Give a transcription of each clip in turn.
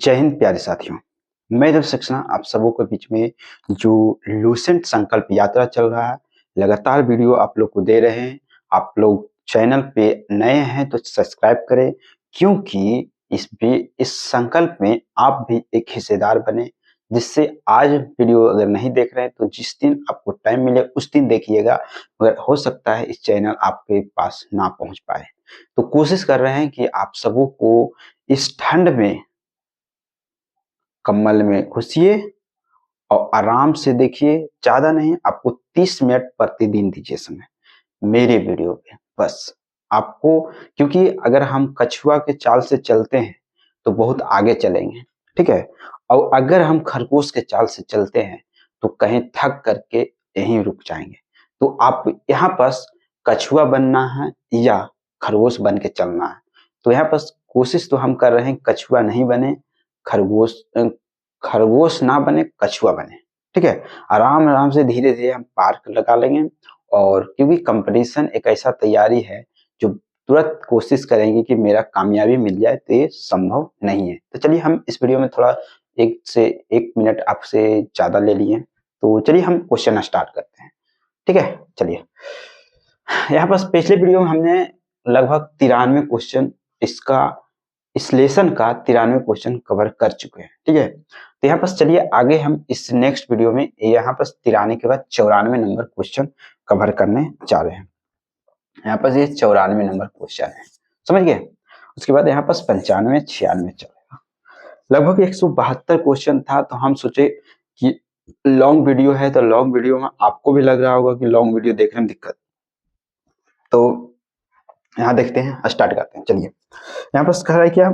जय हिंद प्यारे साथियों। मैं देव सक्सेना आप सबों के बीच में जो लूसेंट संकल्प यात्रा चल रहा है, लगातार वीडियो आप लोग को दे रहे हैं। आप लोग चैनल पे नए हैं तो सब्सक्राइब करें, क्योंकि इस संकल्प में आप भी एक हिस्सेदार बने, जिससे आज वीडियो अगर नहीं देख रहे हैं तो जिस दिन आपको टाइम मिले उस दिन देखिएगा, मगर हो सकता है इस चैनल आपके पास ना पहुंच पाए। तो कोशिश कर रहे हैं कि आप सबों को इस ठंड में कम्बल में घुसिए और आराम से देखिए। ज्यादा नहीं, आपको 30 मिनट प्रतिदिन दीजिए समय मेरे वीडियो पे बस आपको, क्योंकि अगर हम कछुआ के चाल से चलते हैं तो बहुत आगे चलेंगे, ठीक है। और अगर हम खरगोश के चाल से चलते हैं तो कहीं थक करके यहीं रुक जाएंगे। तो आप यहाँ पास कछुआ बनना है या खरगोश बन के चलना है। तो यहाँ पास कोशिश तो हम कर रहे हैं कछुआ नहीं बने, खरगोश खरगोश ना बने, कछुआ बने, ठीक है। आराम आराम से धीरे धीरे हम पार्क लगा लेंगे। और क्योंकि कंपटीशन एक ऐसा तैयारी है जो तुरंत कोशिश करेंगे कि मेरा कामयाबी मिल जाए, तो ये संभव नहीं है। तो चलिए हम इस वीडियो में थोड़ा 1 से 1 मिनट आपसे ज्यादा ले लिए, तो चलिए हम क्वेश्चन स्टार्ट करते हैं, ठीक है। चलिए, यहाँ पर पिछले वीडियो में हमने लगभग 93 क्वेश्चन, इसका इस लेसन का 93 क्वेश्चन कवर कर चुके हैं, ठीक है। तो यहाँ पर चलिए आगे हम इस नेक्स्ट वीडियो में यहाँ पर 93 के बाद 94 नंबर क्वेश्चन कवर करने जा रहे हैं। यहाँ पर ये 94 नंबर क्वेश्चन है, समझ गए। उसके बाद यहाँ पर 95 96 चलेगा। लगभग 172 क्वेश्चन था, तो हम सोचे कि लॉन्ग वीडियो है, तो लॉन्ग वीडियो में आपको भी लग रहा होगा कि लॉन्ग वीडियो देखने में दिक्कत, तो यहाँ देखते हैं, स्टार्ट करते हैं। चलिए, यहाँ पर कह रहा है क्या,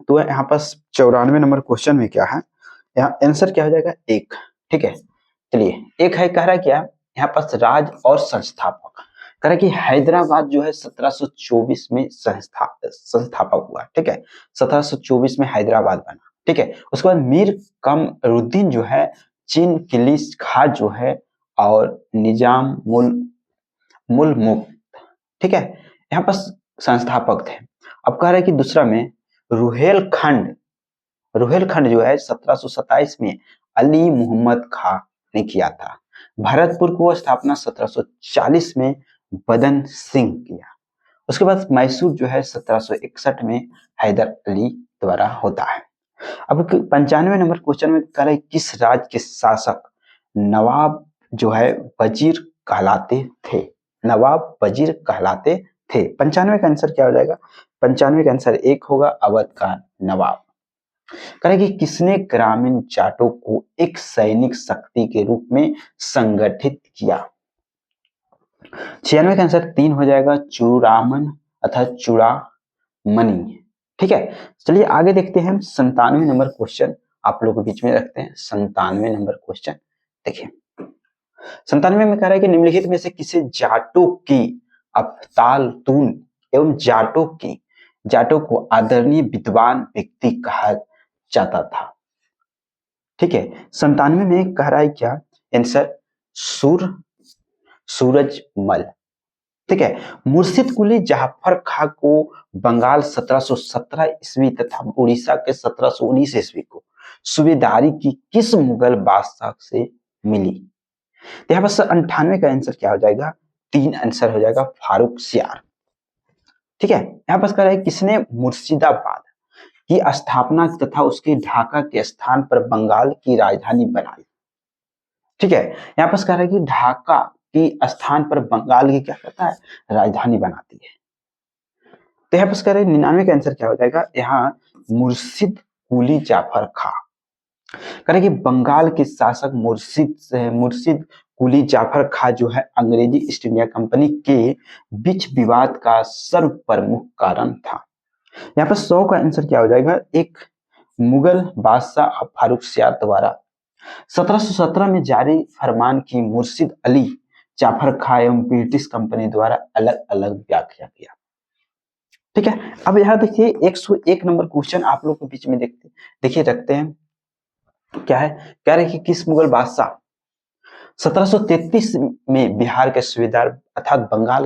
तो यहाँ पर 94 नंबर क्वेश्चन में क्या है, यहाँ आंसर क्या हो जाएगा, 1, ठीक है। चलिए, 1 है, कह रहा है क्या, यहाँ पर राज और संस्थापक कह रहा है कि हैदराबाद जो है 1724 में संस्थापक हुआ, ठीक है। 1724 में हैदराबाद बना, ठीक है। उसके बाद मीर कमरुद्दीन जो है चीन किलिश खा जो है और निजाम मुल मुल्क, ठीक है, यहाँ पर संस्थापक थे। अब कह रहे हैं कि दूसरा में रुहेलखंड जो है 1727 में अली मोहम्मद खां ने किया था। भरतपुर को स्थापना 1740 में बदन सिंह किया। उसके बाद मैसूर जो है 1761 में हैदर अली द्वारा होता है। अब 95 नंबर क्वेश्चन में कह रहे हैं किस राज्य के शासक नवाब जो है वजीर कहलाते थे, नवाब वजीर कहलाते थे। 95 का आंसर क्या हो जाएगा, 95 का आंसर 1 होगा, अवध का नवाब। करें कि किसने ग्रामीण जाटों को एक सैनिक शक्ति के रूप में संगठित किया। 96 का आंसर 3 हो जाएगा, चूड़ामन अर्थात चूड़ामणि, ठीक है। चलिए आगे देखते हैं, 97 नंबर क्वेश्चन आप लोगों के बीच में रखते हैं। 97 नंबर क्वेश्चन देखिए, 97 में कह रहा है कि निम्नलिखित में से किसे जाटों की अफतालतून एवं जाटों को आदरणीय विद्वान व्यक्ति कहा जाता था, ठीक है। 97 में कह रहा है क्या, आंसर सूरजमल, ठीक है। मुर्शिद कुली जाफर खां को बंगाल 1717 ईस्वी तथा उड़ीसा के 1719 ईस्वी को सूबेदारी की किस मुगल बादशाह से मिली। तो यहाँ पर 98 का आंसर क्या हो जाएगा, 3 आंसर हो जाएगा, फारूक सियार, ठीक है। यहाँ पर कह रहा है किसने मुर्शिदाबाद की स्थापना तथा उसके ढाका के स्थान पर बंगाल की राजधानी बनाई, ठीक है। यहाँ पर कह रहा है कि ढाका की स्थान पर बंगाल की क्या करता है, राजधानी बनाती है। तो यहाँ पर कह रहे हैं 99 का आंसर क्या हो जाएगा, यहाँ मुर्शिद कुली जाफर खां। कह रहे कि बंगाल के शासक मुर्शिद कुली जाफर खां जो है अंग्रेजी ईस्ट इंडिया कंपनी के बीच विवाद का सर्व प्रमुख कारण था। यहाँ पर 100 का आंसर क्या हो जाएगा, एक मुगल बादशाह फारूक सियार द्वारा 1717 में जारी फरमान की मुर्शिद अली जाफर खां एवं ब्रिटिश कंपनी द्वारा अलग अलग व्याख्या किया, ठीक है। अब यहाँ देखिए 101 नंबर क्वेश्चन आप लोग के बीच में देखिए रखते हैं, क्या है, कह रहे कि किस मुगल बादशाह 1733 में बिहार के सूबेदार अर्थात बंगाल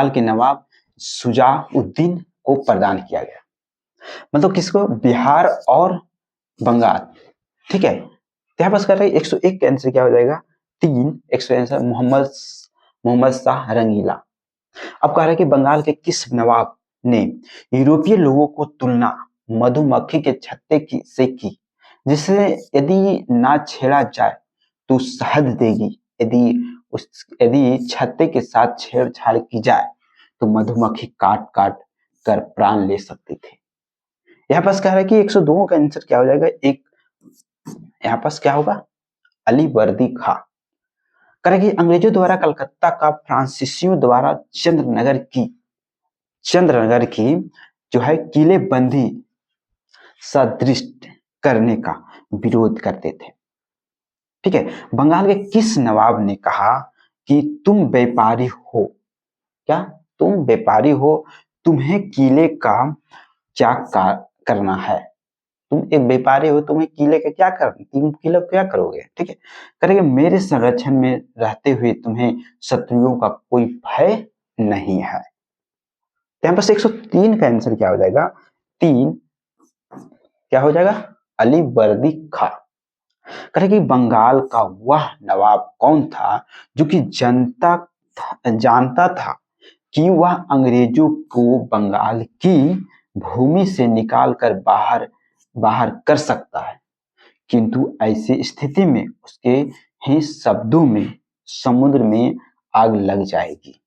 के नवाब शुजाउद्दीन को प्रदान किया गया। मतलब किसको, बिहार और बंगाल, ठीक है। तो यहाँ पास कर रहे हैं 101 का आंसर क्या हो जाएगा, 3, 100 आंसर मोहम्मद मोहम्मद शाह रंगीला। अब कह रहा है कि बंगाल के किस नवाब ने यूरोपीय लोगों को तुलना मधुमक्खी के छत्ते की से की, जिसे यदि ना छेड़ा जाए तो शहद देगी, यदि छत्ते के साथ छेड़छाड़ की जाए तो मधुमक्खी काट काट कर प्राण ले सकती थी। यहाँ पास कह रहा है कि 102 का आंसर क्या हो जाएगा, एक यहाँ पास क्या होगा, अली वर्दी खां। करेगी अंग्रेजों द्वारा कलकत्ता का फ्रांसीसियों द्वारा चंद्रनगर की जो है किलेबंदी सदृश करने का विरोध करते थे, ठीक है। बंगाल के किस नवाब ने कहा कि तुम व्यापारी हो, क्या तुम व्यापारी हो, तुम्हें किले का क्या करना है, तुम एक व्यापारी हो, तुम्हें किले का क्या करना, तुम किले क्या करोगे, ठीक है। करेंगे मेरे संरक्षण में रहते हुए तुम्हें शत्रुओं का कोई भय नहीं है। यहाँ पर 103 का आंसर क्या हो जाएगा, 3 क्या हो जाएगा, अली वर्दी खां। करेंगे बंगाल का वह नवाब कौन था जो कि जानता था कि वह अंग्रेजों को बंगाल की भूमि से निकाल कर बाहर कर सकता है, किंतु ऐसी स्थिति में उसके ही शब्दों में समुद्र में आग लग जाएगी।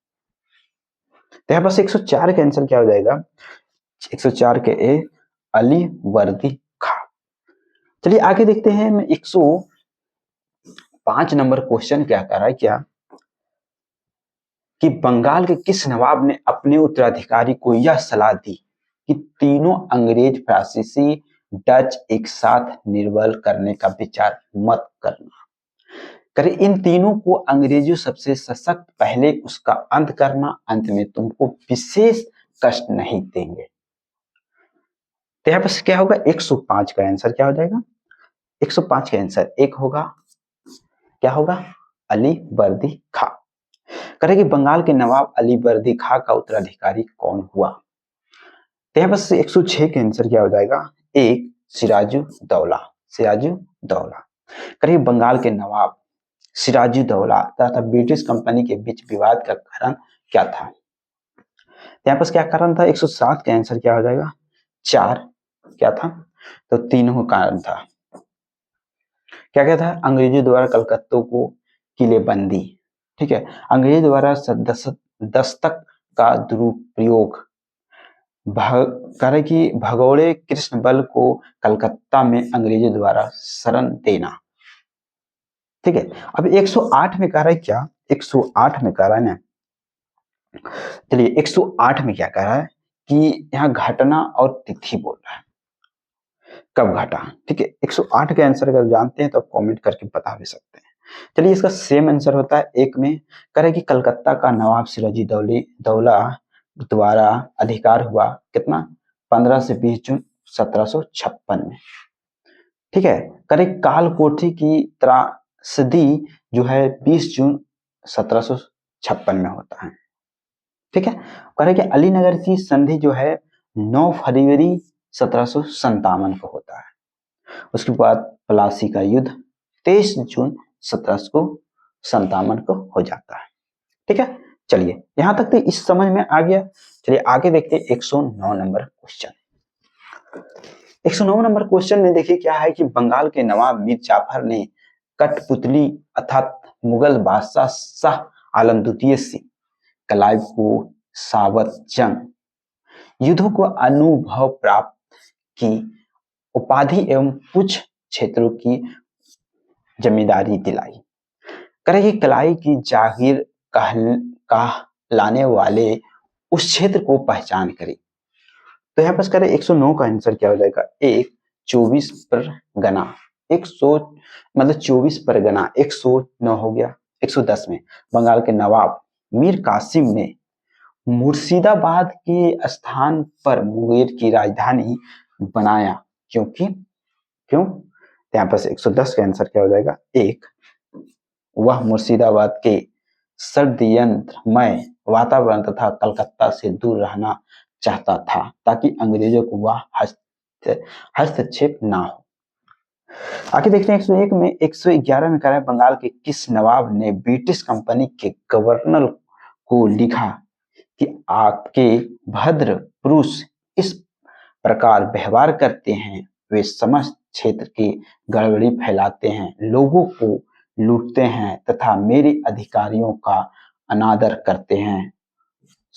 तो यहाँ पर 104 का आंसर क्या हो जाएगा, 104 के ए अली वर्दी खां। चलिए आगे देखते हैं। 105 नंबर क्वेश्चन क्या कर रहा है, क्या कि बंगाल के किस नवाब ने अपने उत्तराधिकारी को यह सलाह दी कि तीनों अंग्रेज, फ्रांसीसी, डच एक साथ निर्बल करने का विचार मत करना। करे इन तीनों को अंग्रेजों सबसे सशक्त, पहले उसका अंत करना, अंत में तुमको विशेष कष्ट नहीं देंगे। तो यहाँ पर क्या होगा, 105 का आंसर क्या हो जाएगा, 105 का आंसर एक होगा, क्या होगा, अली वर्दी खां। करेगी बंगाल के नवाब अली वर्दी खां का उत्तराधिकारी कौन हुआ। तो यहाँ पर 106 का आंसर क्या हो जाएगा, एक सिराजुद्दौला, सिराजुद्दौला। करेगी बंगाल के नवाब सिराजुद्दौला तथा ब्रिटिश कंपनी के बीच विवाद का कारण क्या था। यहाँ पर क्या कारण था, 107 का आंसर क्या हो जाएगा, 4 क्या था, तो तीनों कारण था। क्या क्या था, अंग्रेजों द्वारा कलकत्ता को किलेबंदी, ठीक है, अंग्रेजों द्वारा दस्तक का दुरुपयोग, करे कि भगोड़े कृष्ण बल को कलकत्ता में अंग्रेजों द्वारा शरण देना, ठीक है। अब 108 में कह रहा है क्या, 108 में कह रहा है ना, चलिए 108 में क्या कह रहा है कि यहाँ घटना और तिथि बोल रहा है, कब घटा, ठीक है। 108 के आंसर अगर जानते हैं तो आप कमेंट करके बता भी सकते हैं। चलिए इसका सेम आंसर होता है एक में, करे कि कलकत्ता का नवाब सिराजुद्दौला द्वारा अधिकार हुआ कितना, 15 से 20 जून 1756 में, ठीक है। करे काल कोठी की त्रासदी जो है 20 जून 1756 में होता है, ठीक है। करे कि अलीनगर की संधि जो है 9 फरवरी 1757 को होता है। उसके बाद प्लासी का युद्ध 23 जून 1757 को हो जाता है, ठीक है। चलिए यहां तक तो इस समझ में आ गया। चलिए आगे देखते हैं 109 नंबर क्वेश्चन। 109 नंबर क्वेश्चन में देखिए क्या है कि बंगाल के नवाब मीर जाफर ने कठपुतली अर्थात मुगल बादशाह शाह आलम द्वितीय से क्लाइव को सावत जंग युद्धों को अनुभव प्राप्त की उपाधि एवं कुछ क्षेत्रों की जमींदारी दिलाई। करेगी कलाई की जागीर कहलाने वाले उस क्षेत्र को पहचान करें। तो यहाँ पर करें 109 का आंसर क्या हो जाएगा, एक 24 परगना, 100 मतलब 24 परगना, 109 हो गया। 110 में बंगाल के नवाब मीर कासिम ने मुर्शिदाबाद के स्थान पर मुंगेर की राजधानी बनाया, क्योंकि क्यों, यहाँ पर 110 का आंसर क्या हो जाएगा, एक वह मुर्शिदाबाद के षड्यंत्रमय वातावरण तथा कलकत्ता से दूर रहना चाहता था ताकि अंग्रेजों को वह हस्तक्षेप ना हो। आगे देखते हैं 101 में 111 में कह रहा है बंगाल के किस नवाब ने ब्रिटिश कंपनी के गवर्नर को लिखा कि आपके भद्र पुरुष इस प्रकार व्यवहार करते हैं, वे समस्त क्षेत्र की गड़बड़ी फैलाते हैं, लोगों को लूटते हैं तथा मेरे अधिकारियों का अनादर करते हैं,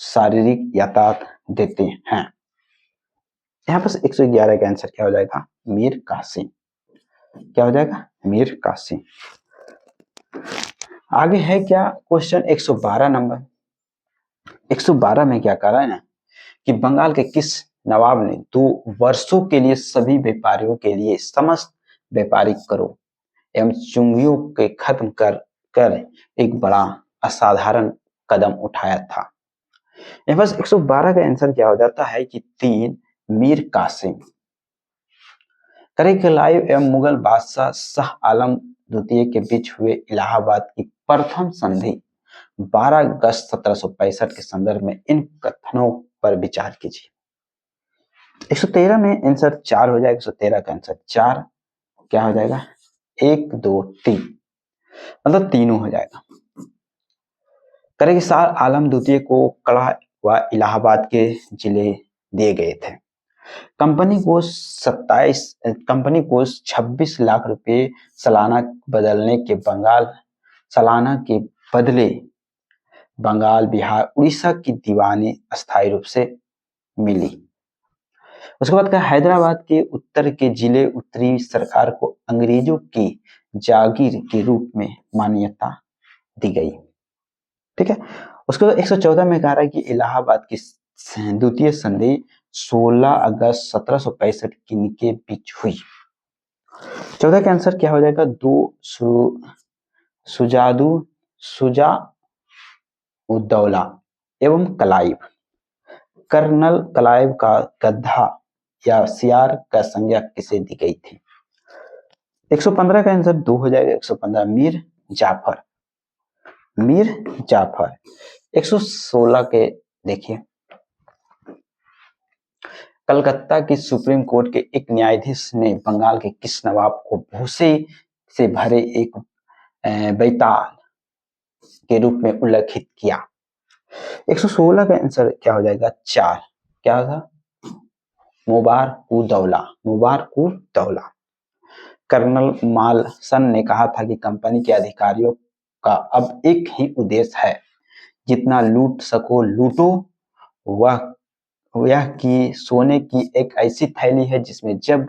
शारीरिक यातायात देते हैं। यहाँ पर 111 का आंसर क्या हो जाएगा? मीर कासिम। क्या हो जाएगा? मीर कासिम। आगे है क्या क्वेश्चन 112 नंबर। 112 में क्या कर रहा है ना कि बंगाल के किस नवाब ने 2 वर्षों के लिए सभी व्यापारियों के लिए समस्त व्यापारिक करों एवं चुंगियों के खत्म कर एक बड़ा असाधारण कदम उठाया था। यहाँ बस 112 का आंसर क्या हो जाता है कि 3 मीर कासिम। लाइव एवं मुगल बादशाह शाह आलम द्वितीय के बीच हुए इलाहाबाद की प्रथम संधि 12 अगस्त 1765 के संदर्भ में इन कथनों पर विचार कीजिए। 113 में आंसर 4 हो जाएगा। 113 का आंसर 4 क्या हो जाएगा? 1 2 3 मतलब तीनों हो जाएगा। करें कि शाह आलम द्वितीय को कड़ा व इलाहाबाद के जिले दिए गए थे। कंपनी को 26 लाख रुपए सालाना के बदले बंगाल, बिहार, उड़ीसा की दीवानी अस्थायी रूप से मिली। उसके बाद हैदराबाद के उत्तर के जिले उत्तरी सरकार को अंग्रेजों की जागीर के रूप में मान्यता दी गई। ठीक है। उसके बाद 114 में कह रहा है कि इलाहाबाद की द्वितीय संधि 16 अगस्त 1765 के बीच हुई। 14 का आंसर क्या हो जाएगा? 2 शुजा-उद-दौला एवं क्लाइव। कर्नल क्लाइव का गधा या सियार का संज्ञा किसे दी गई थी? 115 का आंसर 2 हो जाएगा। 115 मीर जाफर। 116 के देखिए, कलकत्ता की सुप्रीम कोर्ट के एक न्यायाधीश ने बंगाल के किस नवाब को भूसे से भरे एक बैताल के रूप में उल्लेखित किया? 116 का आंसर क्या हो जाएगा? 4 क्या था? मुबारकुद्दौला। कर्नल मालसन ने कहा था कि कंपनी के अधिकारियों का अब एक ही उद्देश्य है, जितना लूट सको लूटो। वह कि सोने की एक ऐसी थैली है जिसमें जब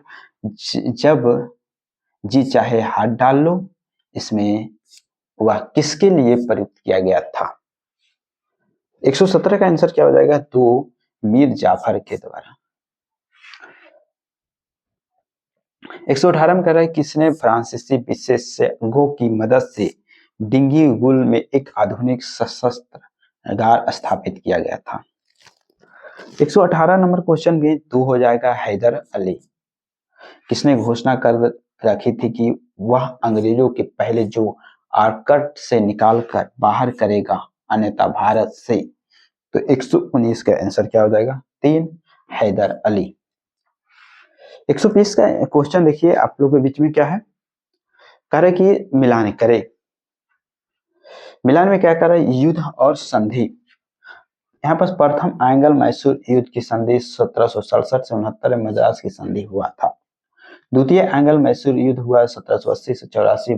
जी चाहे हाथ डाल लो। इसमें वह किसके लिए प्रयुक्त किया गया था? 117 का आंसर क्या हो जाएगा? 2 मीर जाफर के द्वारा। 118 में कह रहा है किसने फ्रांसीसी विशेषज्ञों की मदद से डिंगीगुल में एक आधुनिक शस्त्रागार स्थापित किया गया था? 118 नंबर क्वेश्चन भी 2 हो जाएगा। हैदर अली। किसने घोषणा कर रखी थी कि वह अंग्रेजों के पहले जो आर्कट से निकालकर बाहर करेगा, अन्यथा भारत से? तो 119 का आंसर क्या हो जाएगा? 3 हैदर अली। 120 का क्वेश्चन देखिए आप लोगों के बीच में क्या है, कह रहे कि मिलान करे। मिलान में क्या कर रहा है? युद्ध और संधि। यहाँ पर प्रथम आंग्ल मैसूर युद्ध की संधि 1767 से 69 में मद्रास की संधि हुआ था। द्वितीय एंग्लो मैसूर युद्ध हुआ 1780 से 84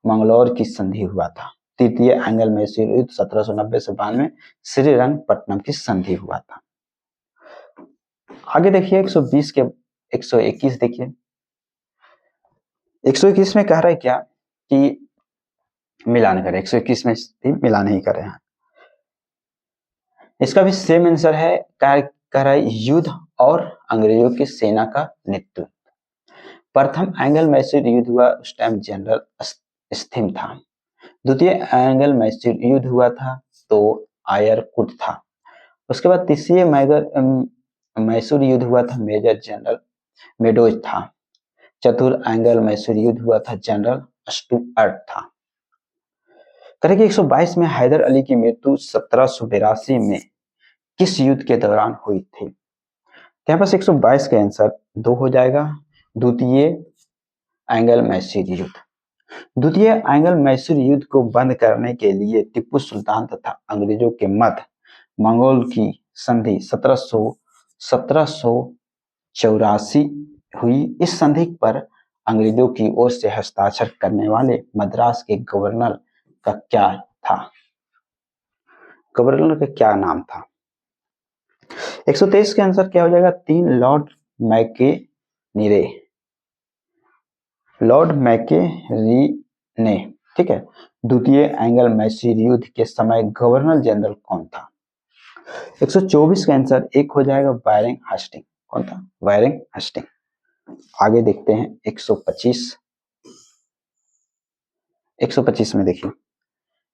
मंगलौर की संधि हुआ था। तृतीय एंग्लो मैसूर युद्ध 1790 से 92 श्रीरंगपट्टनम की संधि हुआ था। आगे देखिए 120 के 121 देखिए। 121 में कह रहा है क्या कि मिलान करें। 121 में भी मिलान ही कर रहे हैं। इसका भी सेम आंसर है। कह रहा है युद्ध और अंग्रेजों की सेना का नेतृत्व। प्रथम एंग्लो मैसूर युद्ध हुआ, उस टाइम जनरल स्थिम था। द्वितीय एंग्लो मैसूर युद्ध हुआ था तो आयरकुट था। उसके बाद तीसरे मैसूर युद्ध हुआ था, मेजर जनरल मेडोज था। चतुर्थ एंग्लो मैसूर युद्ध हुआ था, जनरल स्टुअर्ट था। करेंगे 122 में हैदर अली की मृत्यु 1782 में किस युद्ध के दौरान हुई थी? यहाँ पर 122 का आंसर 2 हो जाएगा। द्वितीय एंग्लो मैसूर युद्ध। द्वितीय एंग्लो मैसूर युद्ध को बंद करने के लिए टीपू सुल्तान तथा अंग्रेजों के मध्य मंगोल की संधि 1784 हुई। इस संधि पर अंग्रेजों की ओर से हस्ताक्षर करने वाले मद्रास के गवर्नर का क्या था? गवर्नर का क्या नाम था? 123 के आंसर क्या हो जाएगा? 3 लॉर्ड मैकेनिरे। लॉर्ड मैकेनिरे, ठीक है। द्वितीय एंग्लो मैसूर युद्ध के समय गवर्नर जनरल कौन था? 124 का आंसर 1 हो जाएगा, वारेन हेस्टिंग। कौन था? Warren Hasting. आगे देखते हैं 125 में देखिए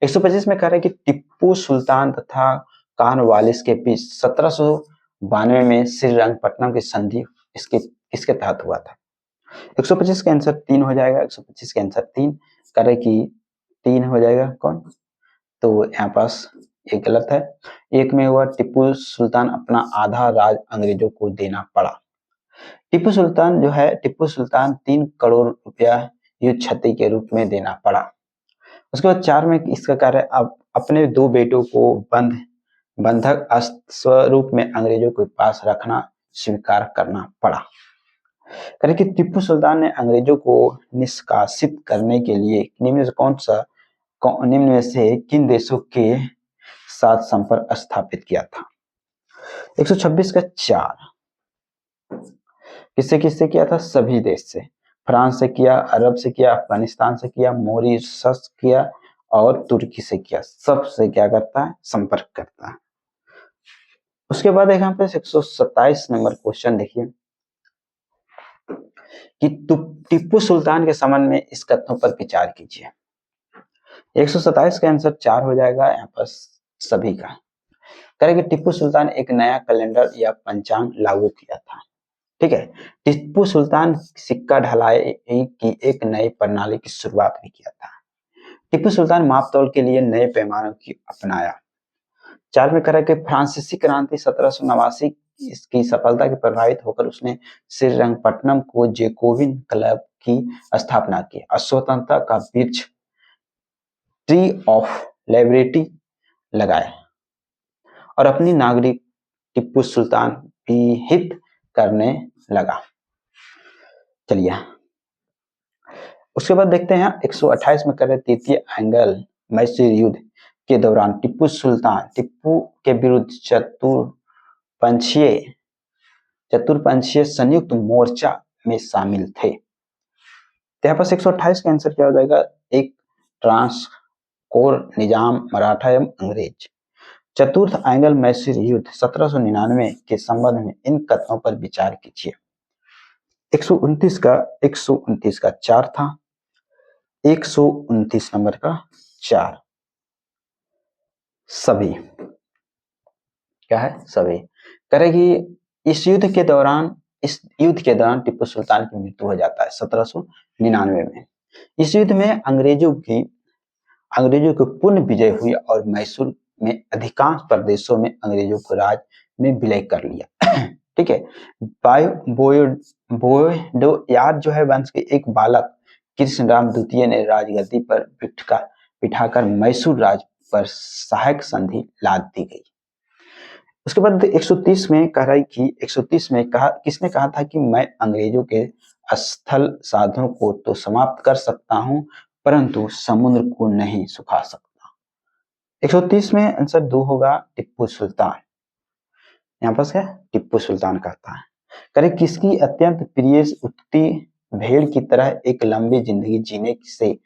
125 में कह रहा है कि टिप्पू सुल्तान तथा कॉर्नवालिस के बीच 1792 में श्रीरंगपट्टनम की संधि किसके तहत हुआ था? 125 का आंसर 3 हो जाएगा। 125 का आंसर 3 कह रहे कि 3 हो जाएगा। कौन? तो यहाँ पास ये गलत है। एक में हुआ टिप्पू सुल्तान अपना आधा राज अंग्रेजों को देना पड़ा। टिप्पू सुल्तान 3 करोड़ रुपया युद्ध क्षति के रूप में देना पड़ा। उसके बाद 4 में इसका कार्य अब अपने 2 बेटों को बंधक स्वरूप में अंग्रेजों के पास रखना स्वीकार करना पड़ा। करें कि टिप्पू सुल्तान ने अंग्रेजों को निष्कासित करने के लिए निम्न में से किन देशों के साथ संपर्क स्थापित किया था? 126 का 4 किससे किया था? सभी देश से। फ्रांस से किया, अरब से किया, अफगानिस्तान से किया, मॉरिशस किया और तुर्की से किया। सबसे क्या करता है? संपर्क करता है। उसके बाद यहाँ पे 127 नंबर क्वेश्चन देखिए कि टिप्पू सुल्तान के संबंध में इस कथनों पर विचार कीजिए। 127 का आंसर 4 हो जाएगा यहाँ पर सभी का। करेंगे टिप्पू सुल्तान एक नया कैलेंडर या पंचांग लागू किया था। ठीक है। टिप्पू सुल्तान सिक्का ढलाई की एक नई प्रणाली की शुरुआत भी किया था। टिप्पू सुल्तान मापतौल के लिए नए पैमानों की अपनाया। 4 में करें कि फ्रांसीसी क्रांति 1789 इसकी सफलता के प्रभावित होकर उसने श्रीरंगपट्टनम को जैकोबिन क्लब की स्थापना की। स्वतंत्रता का वृक्ष ट्री ऑफ लिबर्टी लगाए और अपनी नागरिक टिप्पू सुल्तान विहित करने लगा। चलिए उसके बाद देखते हैं 128 में कर तृतीय एंग्लो मैसूर युद्ध के दौरान टिप्पू के विरुद्ध चतुरपंथीय संयुक्त मोर्चा में शामिल थे। यहाँ पर 128 का आंसर क्या हो जाएगा? एक ट्रांसकोर निजाम मराठा एवं अंग्रेज। चतुर्थ एंग्लो मैसूर युद्ध 1799 के संबंध में इन कथनों पर विचार कीजिए। 129 का 4 था। 129 नंबर का 4 सभी क्या है? सभी करेगी। इस युद्ध के दौरान टिप्पू सुल्तान की मृत्यु हो जाता है 1799 में। इस युद्ध में अंग्रेजों की पूर्ण विजय हुई और मैसूर में अधिकांश प्रदेशों में अंग्रेजों को राज में विलय कर लिया। ठीक है। बोयोयाद जो है वंश के एक बालक कृष्णराम द्वितीय ने राजगद्दी पर बिठाकर मैसूर राज पर सहायक संधि लाद दी गई। उसके बाद 130 में कह रहा है कि 130 में किसने कहा था कि मैं अंग्रेजों के स्थल साधनों को तो समाप्त कर सकता हूं परंतु समुद्र को नहीं सुखा सकता। 130 में आंसर 2 होगा, टिप्पू सुल्तान। यहाँ पर क्या? टिप्पू सुल्तान कहता है। करे किसकी अत्यंत प्रिय उक्ति भेड़ की तरह एक लंबी जिंदगी जीने से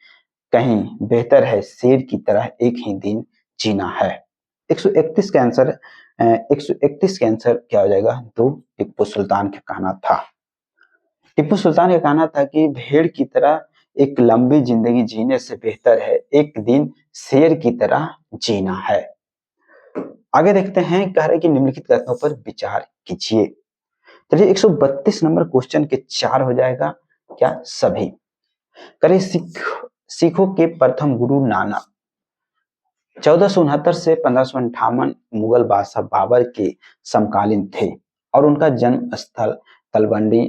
कहीं बेहतर है शेर की तरह एक ही दिन जीना है। 131 का आंसर 131 का आंसर क्या हो जाएगा? 2 टिप्पू सुल्तान का कहना था। टिप्पू सुल्तान का कहना था कि भेड़ की तरह एक लंबी जिंदगी जीने से बेहतर है एक दिन शेर की तरह जीना है। आगे देखते हैं, कह रहे कि निम्नलिखित कथनों पर विचार कीजिए। चलिए 132 नंबर क्वेश्चन के 4 हो जाएगा क्या? सभी। करें सिखों के प्रथम गुरु नानक 1469 से 1558 मुगल बादशाह बाबर के समकालीन थे और उनका जन्म स्थल तलवंडी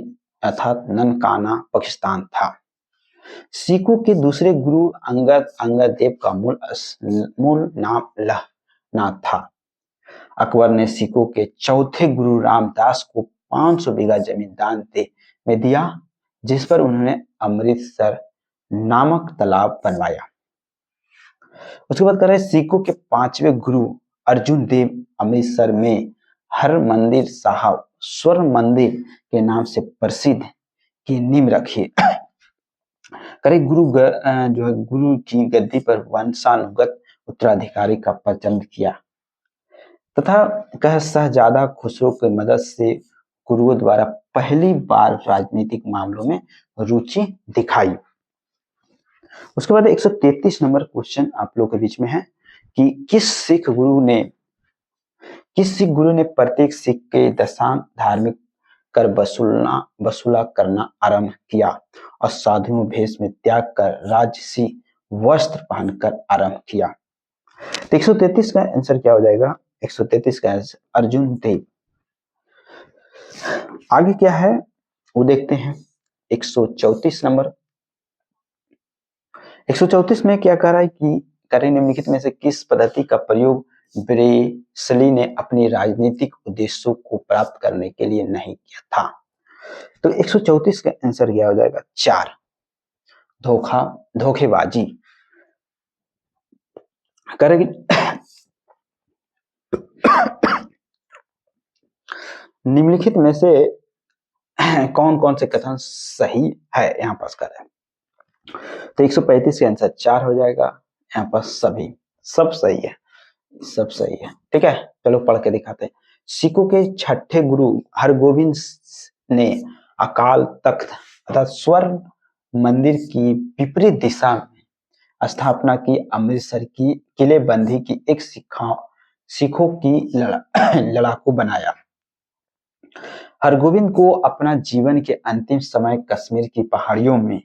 अर्थात ननकाना पाकिस्तान था। सिखों के दूसरे गुरु अंगद देव का मूल नाम लहनाथ था। अकबर ने सिखों के चौथे गुरु रामदास को 500 बीघा जमीन दान में दिया, जिस पर उन्होंने अमृतसर नामक तालाब बनवाया। उसके बाद कर रहे सिखों के 5वें गुरु अर्जुन देव अमृतसर में हर मंदिर साहब स्वर्ण मंदिर के नाम से प्रसिद्ध की नींव रखी। करे जो है गुरु की गद्दी पर वंशानुगत उत्तराधिकारी का प्रबंध किया तथा कह शहजादा खुसरो की मदद से गुरुओं द्वारा पहली बार राजनीतिक मामलों में रुचि दिखाई। उसके बाद 133 नंबर क्वेश्चन आप लोग के बीच में है कि किस सिख गुरु ने प्रत्येक सिख के दशांग धार्मिक कर वसूला करना आरंभ किया और साधुओं भेष में त्याग कर राजसी वस्त्र पहनकर आरंभ किया। तो 133 का आंसर क्या हो जाएगा? 133 का आंसर अर्जुन देव। आगे क्या है वो देखते हैं। 134 नंबर 134 में क्या कह रहा है कि कार्य निम्नलिखित में से किस पद्धति का प्रयोग ब्रेसली ने अपनी राजनीतिक उद्देश्यों को प्राप्त करने के लिए नहीं किया था? तो 134 का आंसर क्या हो जाएगा? 4 धोखेबाजी करेगी। निम्नलिखित में से कौन कौन से कथन सही है यहाँ पास करें। तो 135 का आंसर 4 हो जाएगा। यहाँ पर सब सही है, सब सही है। ठीक है, चलो पढ़ के दिखाते हैं। सिखों के छठे गुरु हरगोविंद ने अकाल तख्त अर्थात स्वर्ण मंदिर की विपरीत दिशा में स्थापना की। अमृतसर की किलेबंदी की एक सिखों की लड़ाकू बनाया। हरगोविंद को अपना जीवन के अंतिम समय कश्मीर की पहाड़ियों में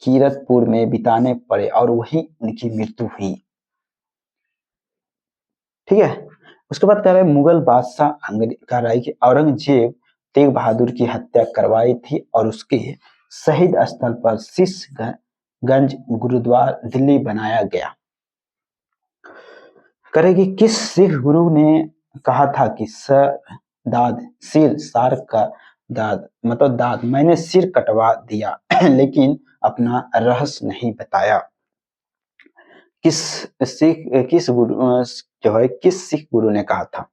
कीरतपुर में बिताने पड़े और वहीं उनकी मृत्यु हुई। ठीक है, उसके बाद कह रहे मुगल बादशाह कह रहा है कि औरंगजेब तेग बहादुर की हत्या करवाई थी और उसके शहीद स्थल पर शीशगंज गुरुद्वारा दिल्ली बनाया गया। करेगी किस सिख गुरु ने कहा था कि सार का दाद मतलब दाद मैंने सिर कटवा दिया लेकिन अपना रहस्य नहीं बताया? किस सिख गुरु ने कहा था?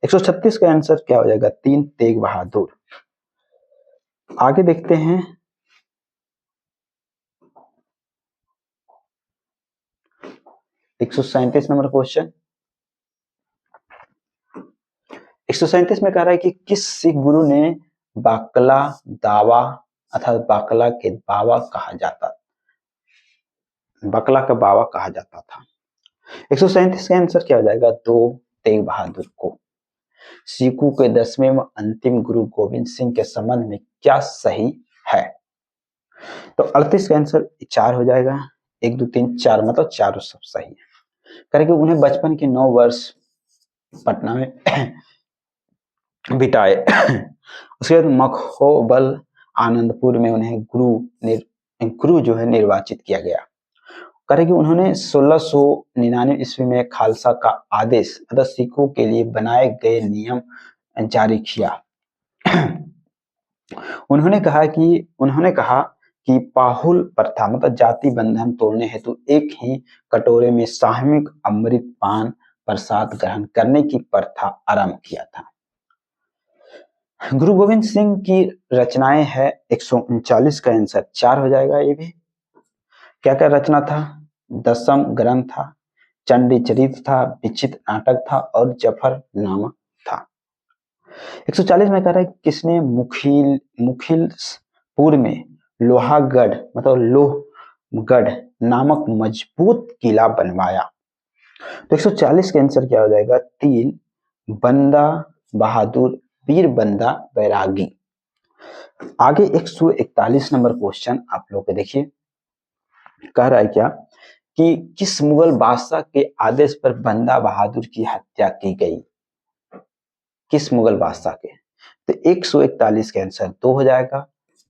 136 का आंसर क्या हो जाएगा? 3 तेग बहादुर। आगे देखते हैं। 137 नंबर क्वेश्चन। 137 में कह रहा है कि किस सिख गुरु ने बाकला दावा अर्थात बाकला के बाबा कहा जाता बकला का बाबा कहा जाता था? 137 का आंसर क्या हो जाएगा? 2 तेग बहादुर को। सिखों के 10वें व अंतिम गुरु गोविंद सिंह के संबंध में क्या सही है? तो 38 का आंसर 4 हो जाएगा। 1 2 3 4 मतलब चारों सब सही है। करेंगे उन्हें बचपन के 9 वर्ष पटना में बिताए। उसके बाद मखोबल आनंदपुर में उन्हें गुरु जो है निर्वाचित किया गया। करेंगे उन्होंने 1699 ईस्वी में खालसा का आदेश मतलब सिखों के लिए बनाए गए नियम जारी किया। उन्होंने कहा कि पाहुल प्रथा मतलब जाति बंधन तोड़ने हेतु एक ही कटोरे में सामूहिक अमृत पान प्रसाद ग्रहण करने की प्रथा आरंभ किया था। गुरु गोविंद सिंह की रचनाएं है 139 का आंसर 4 हो जाएगा। ये भी क्या क्या रचना था? दशम ग्रंथ था, चंडी चरित्र था, विचित्र नाटक था और जफरनामा था। 140 में कह रहा है किसने मुखिलपुर में लोहागढ़ मतलब लोहगढ़ नामक मजबूत किला बनवाया? तो 140 का आंसर क्या हो जाएगा? 3 बंदा बहादुर वीर बंदा बैरागी। आगे 141 नंबर क्वेश्चन आप लोग के देखिए। कह रहा है क्या कि किस मुगल बादशाह के आदेश पर बंदा बहादुर की हत्या की गई? किस मुगल बादशाह के? तो 141 के आंसर 2 हो जाएगा।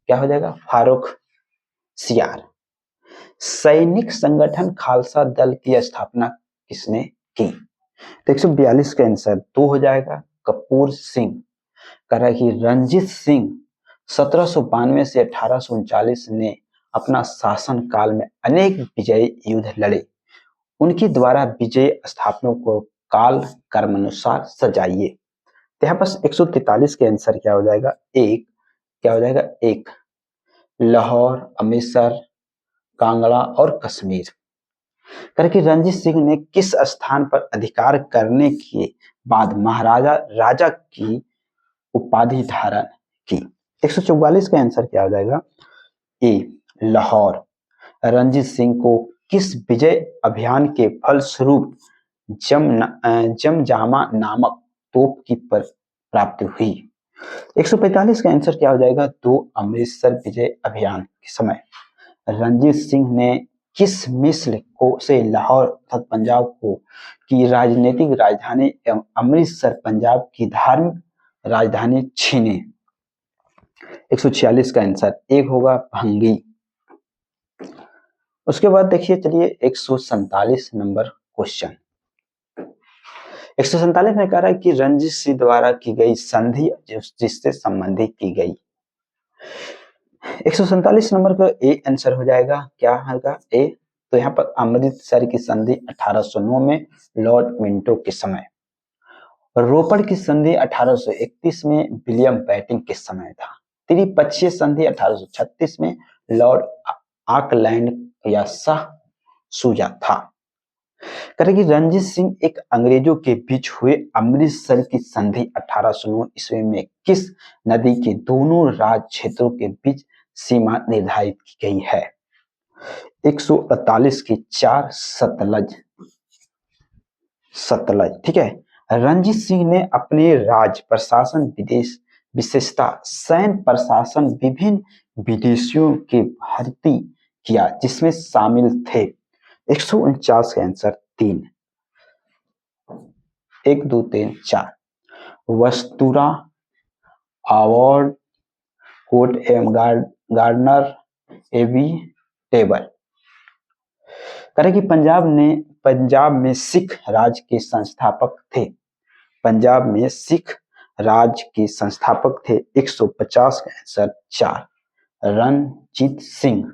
क्या हो जाएगा? फारूक सियार। सैनिक संगठन खालसा दल की स्थापना किसने की? तो 142 का आंसर 2 हो जाएगा। कपूर सिंह। कह रहा है कि रंजीत सिंह 1792 से 1839 ने अपना शासन काल में अनेक विजयी युद्ध लड़े। उनके द्वारा विजय स्थापना को काल कर्मानुसार सजाइए। तो यहाँ पर 143 के आंसर क्या हो जाएगा? एक। क्या हो जाएगा? एक। लाहौर, अमृतसर, कांगड़ा और कश्मीर। करके रणजीत सिंह ने किस स्थान पर अधिकार करने के बाद महाराजा राजा की उपाधि धारण की? 144 का आंसर क्या हो जाएगा? ए, लाहौर। रणजीत सिंह को किस विजय अभियान के फलस्वरूप जमजामा नामक तोप की प्राप्ति हुई? 145 का आंसर क्या हो जाएगा? 2, अमृतसर विजय अभियान के समय रणजीत सिंह ने किस मिस्र को से लाहौर तथा पंजाब को की राजनीतिक राजधानी एवं अमृतसर पंजाब की धार्मिक राजधानी छीने? 146 का आंसर एक होगा, भंगी। उसके बाद देखिए, चलिए 147 नंबर क्वेश्चन। 147 में कह रहा है कि रणजीत सिंह द्वारा की गई संधि जिससे संबंधित की गई। 147 नंबर का ए आंसर हो जाएगा। क्या होगा? ए। तो यहाँ पर अमृतसर की संधि 1809 में लॉर्ड मिंटो के समय, रोपड़ की संधि 1831 में विलियम बेंटिंक के समय था। त्रिपक्षीय संधि 1836 में लॉर्ड ऑकलैंड या शाह सूजा था। करेगी रणजीत सिंह एक अंग्रेजों के बीच हुए अमृतसर की संधि 1809 ईस्वी में किस नदी के दोनों राज क्षेत्रों के बीच सीमा निर्धारित की गई है? 148 की 4, सतलज। ठीक है। रणजीत सिंह ने अपने राज प्रशासन विदेश विशेषता सैन्य प्रशासन विभिन्न विदेशियों के भर्ती किया जिसमें शामिल थे। 149 का आंसर 3, 1, 2, 3, 4 वस्तुरा, अवार्ड, कोट एवं गार्डनर, एबी टेबल। करें कि पंजाब में सिख राज के संस्थापक थे। पंजाब में सिख राज के संस्थापक थे। 150 का आंसर 4, रणजीत सिंह।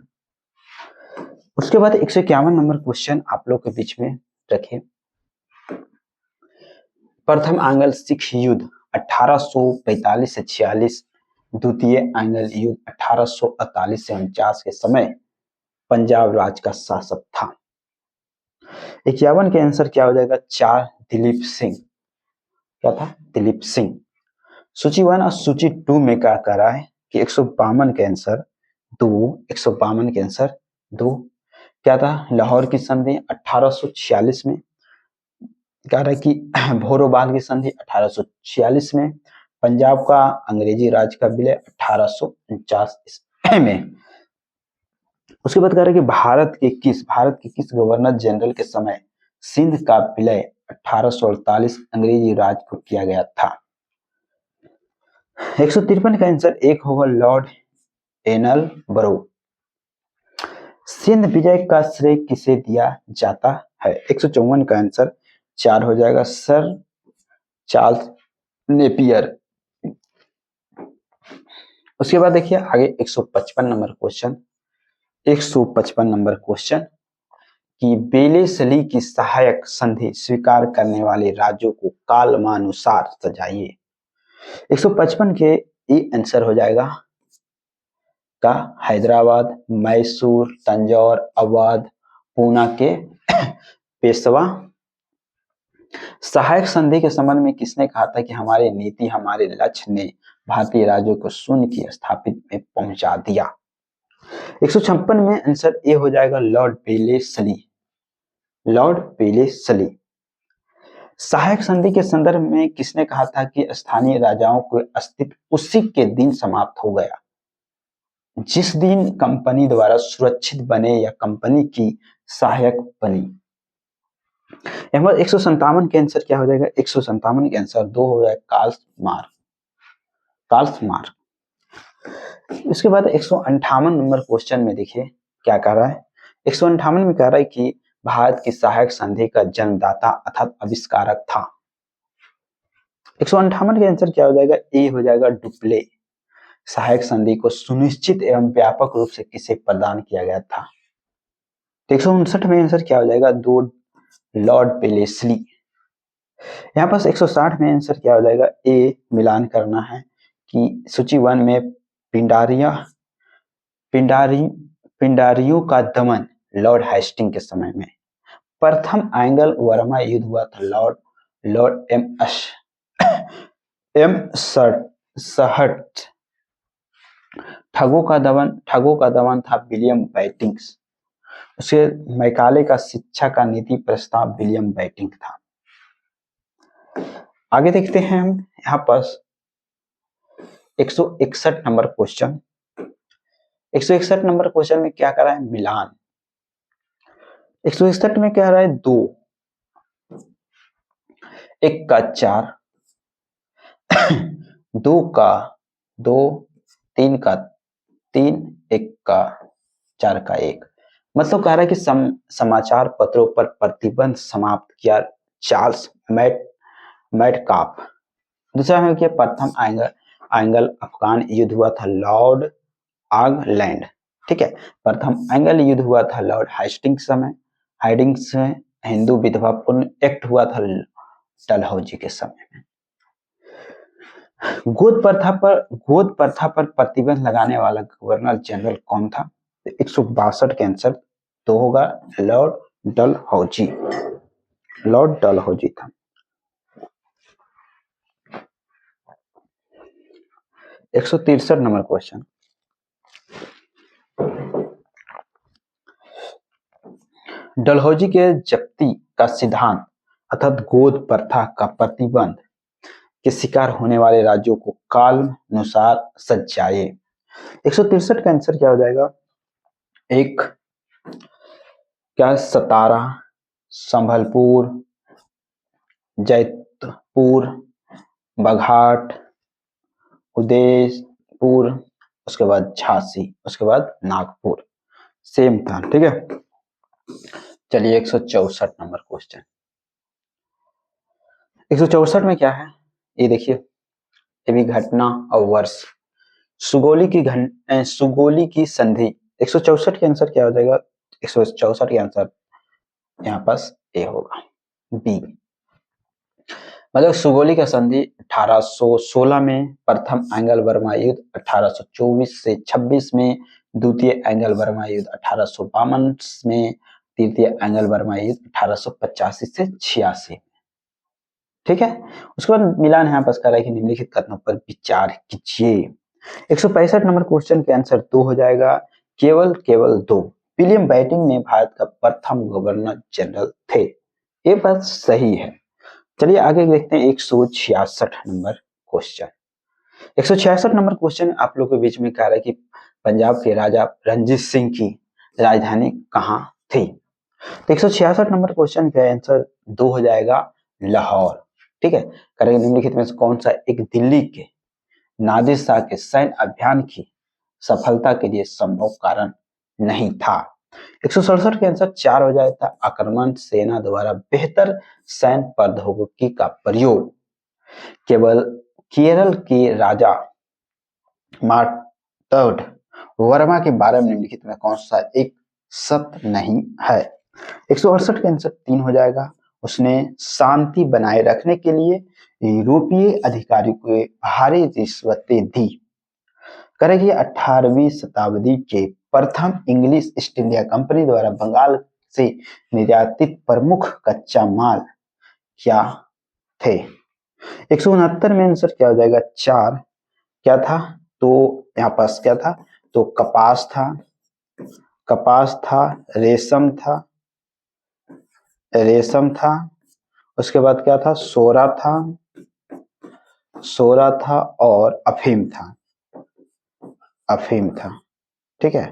उसके बाद 151 नंबर क्वेश्चन आप लोग के बीच में रखे। प्रथम आंग्ल सिख युद्ध 1845 से 46, द्वितीय आंग्ल युद्ध 1848 से 49 के समय पंजाब राज का शासक था। 51 के आंसर क्या हो जाएगा? 4, दिलीप सिंह। क्या था? दिलीप सिंह। सूची 1 और सूची 2 में क्या कर रहा है कि 152 के आंसर 2, 152 के आंसर 2 क्या था? लाहौर की संधि 1846 में। कह रहा है कि भोरोबाल की संधि 1846 में। पंजाब का अंग्रेजी राज का विलय 1849 में। उसके बाद कह रहा है कि भारत के किस गवर्नर जनरल के समय सिंध का विलय 1848 अंग्रेजी राज को किया गया था? 153 का आंसर 1 होगा, लॉर्ड एनल बरो। सिंध विजय का श्रेय किसे दिया जाता है? 154 का आंसर 4 हो जाएगा, सर चार्ल्स नेपियर। उसके बाद देखिए आगे 155 नंबर क्वेश्चन। 155 नंबर क्वेश्चन कि बेलेसली की सहायक संधि स्वीकार करने वाले राज्यों को कालमानुसार सजाइए। 155 के ये आंसर हो जाएगा का हैदराबाद, मैसूर, तंजौर, अवध, पूना के पेशवा। सहायक संधि के संबंध में किसने कहा था कि हमारी नीति हमारे लक्ष्य ने भारतीय राज्यों को शून्य की स्थापित में पहुंचा दिया? 156 में आंसर ए हो जाएगा, लॉर्ड बेलेसली। लॉर्ड बेलेसली। सहायक संधि के संदर्भ में किसने कहा था कि स्थानीय राजाओं के अस्तित्व उसी के दिन समाप्त हो गया? जिस दिन कंपनी द्वारा सुरक्षित बने या कंपनी की सहायक बनी। यहाँ 157 के आंसर क्या हो जाएगा? 157 के आंसर 2 हो जाएगा कार्ल मार्क्स। उसके बाद 158 नंबर क्वेश्चन में देखिए क्या कह रहा है। 158 में कह रहा है कि भारत की सहायक संधि का जन्मदाता अर्थात आविष्कारक था। 158 के आंसर क्या हो जाएगा? ए हो जाएगा डुप्ले। सहायक संधि को सुनिश्चित एवं व्यापक रूप से किसे प्रदान किया गया था? 159 में आंसर क्या हो जाएगा? 2 लॉर्ड पेलेस्ली। यहाँ पास 160 में आंसर क्या हो जाएगा? ए मिलान करना है कि सूची 1 में पिंडारियों का दमन लॉर्ड हेस्टिंग के समय में। प्रथम एंग्लो बर्मा युद्ध हुआ था लॉर्ड एम सहट। ठगों का दमन था विलियम बेटिंग्स। उसे मैकाले का शिक्षा का नीति प्रस्ताव विलियम बेटिंग था। आगे देखते हैं हम यहाँ पर 161 नंबर क्वेश्चन। 161 नंबर क्वेश्चन में क्या कर रहा है? मिलान। 161 में क्या रहा है? 2 1 का 4 2 का 2 3 का 3 1 का 4 का 1। मतलब कह रहा है कि समाचार पत्रों पर प्रतिबंध समाप्त किया चार्ल्स मैटकाफ। दूसरा है कि प्रथम एंग्लो अफगान युद्ध हुआ था लॉर्ड आगलैंड। ठीक है, प्रथम एंग्लो युद्ध हुआ था लॉर्ड हेस्टिंग्स समय। हाइडिंग्स हिंदू विधवा पुण्य एक्ट हुआ था डलहौजी के समय में। गोद प्रथा पर प्रतिबंध लगाने वाला गवर्नर जनरल कौन था? 162 के आंसर 2 होगा लॉर्ड डलहौजी था। 163 नंबर क्वेश्चन। डलहौजी के जब्ती का सिद्धांत अर्थात गोद प्रथा का प्रतिबंध के शिकार होने वाले राज्यों को कालानुसार सजाए। 163 का आंसर क्या हो जाएगा? 1 क्या? सतारा, संभलपुर, जैतपुर, बघाट, उदयपुर, उसके बाद झांसी, उसके बाद नागपुर। सेम था। ठीक है, चलिए 164 नंबर क्वेश्चन। 164 में क्या है ये देखिए, ये भी घटना और वर्ष। सुगोली की संधि। 164 के आंसर क्या हो जाएगा? 164 के आंसर यहाँ पास ए होगा बी। मतलब सुगोली का संधि 1816 में, प्रथम एंग्लो बर्मा युद्ध 1824 से 26 में, द्वितीय एंग्लो बर्मा युद्ध 1852 में, तृतीय एंग्लो बर्मा युद्ध 1885 से 86। ठीक है, उसके बाद मिलान यहाँ पास कर रहा है कि निम्नलिखित कथनों पर विचार कीजिए। 165 नंबर क्वेश्चन के आंसर 2 हो जाएगा केवल 2। विलियम बेटिंग ने भारत का प्रथम गवर्नर जनरल थे। ये बात सही है। चलिए आगे देखते हैं 166 नंबर क्वेश्चन। 166 नंबर क्वेश्चन आप लोग के बीच में कह रहा है कि पंजाब के राजा रणजीत सिंह की राजधानी कहाँ थी? तो 166 नंबर क्वेश्चन का आंसर 2 हो जाएगा लाहौर। ठीक है, करेंगे निम्नलिखित में से कौन सा एक दिल्ली के नादिर शाह के सैन्य अभियान की सफलता के लिए संभव कारण नहीं था? 167 के आंसर 4 हो जाता है आक्रमण सेना द्वारा बेहतर सैन्य प्रौद्योगिकी का प्रयोग। केरल के राजा मार्तंड वर्मा के बारे में निम्नलिखित में कौन सा एक सत्य नहीं है? 168 के आंसर 3 हो जाएगा उसने शांति बनाए रखने के लिए यूरोपीय अधिकारी को भारी रिश्वतें दी। करेगी 18वीं शताब्दी के प्रथम इंग्लिश ईस्ट इंडिया कंपनी द्वारा बंगाल से निर्यातित प्रमुख कच्चा माल क्या थे? 169 में आंसर क्या हो जाएगा? 4 क्या था? तो यहाँ पास क्या था? तो कपास था, रेशम था, उसके बाद क्या था? सोरा था और अफीम था। ठीक है,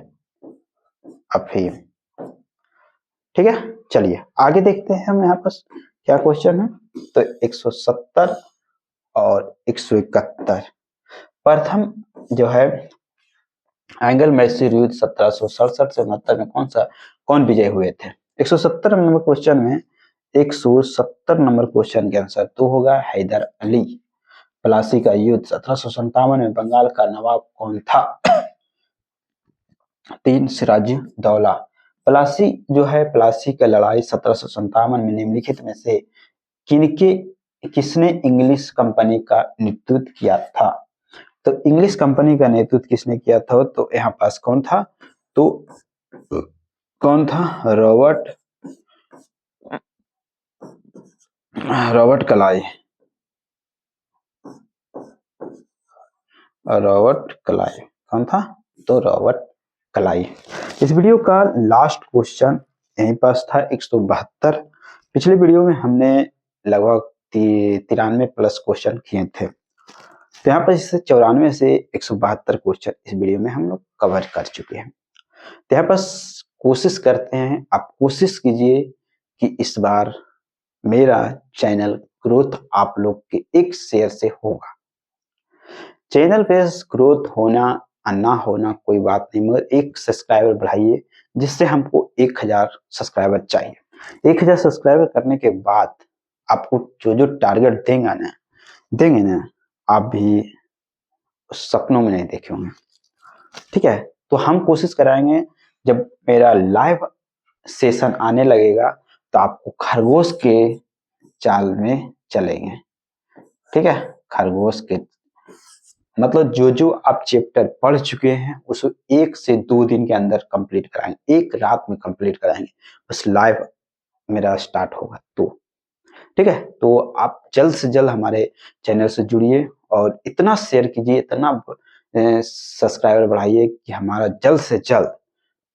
अफीम। ठीक है, चलिए आगे देखते हैं हम यहाँ पर क्या क्वेश्चन है। तो 170 और 171 प्रथम जो है एंगल मैसूर युद्ध 1767 से 69 में कौन विजय हुए थे। 170 नंबर क्वेश्चन में 170 नंबर क्वेश्चन के आंसर तो होगा हैदर अली। प्लासी का युद्ध 1757 में बंगाल का नवाब कौन था। 3 सिराजुद्दौला। प्लासी जो है प्लासी का लड़ाई 1757 में निम्नलिखित में से किसने इंग्लिश कंपनी का नेतृत्व किया था। तो इंग्लिश कंपनी का नेतृत्व किसने किया था, तो यहाँ पास कौन था, तो कौन था, रॉबर्ट क्लाइव। कौन था, तो रॉबर्ट क्लाइव। इस वीडियो का लास्ट क्वेश्चन यहीं पास था 172। पिछले वीडियो में हमने लगभग 93 प्लस क्वेश्चन किए थे, तो यहाँ पर इससे 94 से 172 क्वेश्चन इस वीडियो में हम लोग कवर कर चुके हैं। तो यहाँ पर कोशिश करते हैं, आप कोशिश कीजिए कि इस बार मेरा चैनल ग्रोथ आप लोग के एक शेयर से होगा। चैनल पे ग्रोथ होना ना होना कोई बात नहीं, मगर एक सब्सक्राइबर बढ़ाइए, जिससे हमको 1000 सब्सक्राइबर चाहिए। 1000 सब्सक्राइबर करने के बाद आपको जो जो टारगेट देंगे ना, आप भी सपनों में नहीं देखे होंगे। ठीक है, तो हम कोशिश कराएंगे जब मेरा लाइव सेशन आने लगेगा तो आपको खरगोश के चाल में चलेंगे। ठीक है, खरगोश के मतलब जो आप चैप्टर पढ़ चुके हैं उसको 1 से 2 दिन के अंदर कंप्लीट कराएंगे, एक रात में कंप्लीट कराएंगे, बस लाइव मेरा स्टार्ट होगा तो। ठीक है, तो आप जल्द से जल्द हमारे चैनल से जुड़िए और इतना शेयर कीजिए, इतना सब्सक्राइबर बढ़ाइए कि हमारा जल्द से जल्द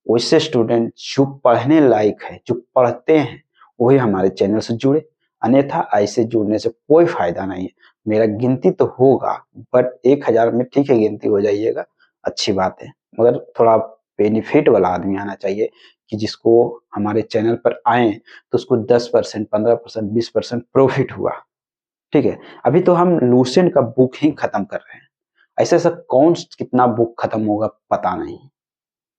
वैसे स्टूडेंट जो पढ़ने लायक है, जो पढ़ते हैं, वही हमारे चैनल से जुड़े। अन्यथा ऐसे जुड़ने से कोई फायदा नहीं है। मेरा गिनती तो होगा, बट 1000 में ठीक है गिनती हो जाइएगा, अच्छी बात है, मगर थोड़ा बेनिफिट वाला आदमी आना चाहिए कि जिसको हमारे चैनल पर आए तो उसको 10%, 15%, 20% प्रॉफिट हुआ। ठीक है, अभी तो हम लूसेंट का बुक ही खत्म कर रहे हैं, ऐसे ऐसा कौन कितना बुक खत्म होगा पता नहीं।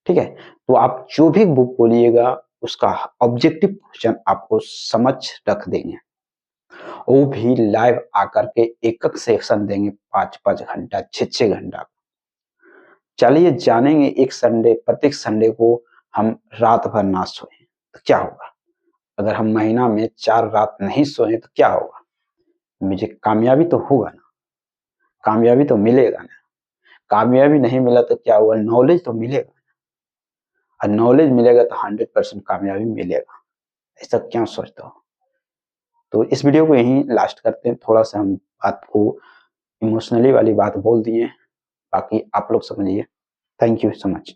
ठीक है, तो आप जो भी बुक बोलिएगा उसका ऑब्जेक्टिव क्वेश्चन आपको समझ रख देंगे, वो भी लाइव आकर के एक एक सेक्शन देंगे, 5-5 घंटा, 6-6 घंटा। चलिए जानेंगे, एक संडे प्रत्येक संडे को हम रात भर ना सोए तो क्या होगा, अगर हम महीना में 4 रात नहीं सोए तो क्या होगा, मुझे कामयाबी तो होगा ना, कामयाबी तो मिलेगा ना। कामयाबी नहीं मिला तो क्या हुआ, नॉलेज तो मिलेगा, और नॉलेज मिलेगा तो 100% कामयाबी मिलेगा। ऐसा क्या सोचते हो। तो इस वीडियो को यहीं लास्ट करते हैं, थोड़ा सा हम बात को इमोशनली वाली बात बोल दिए, बाकी आप लोग समझिए। Thank you so much.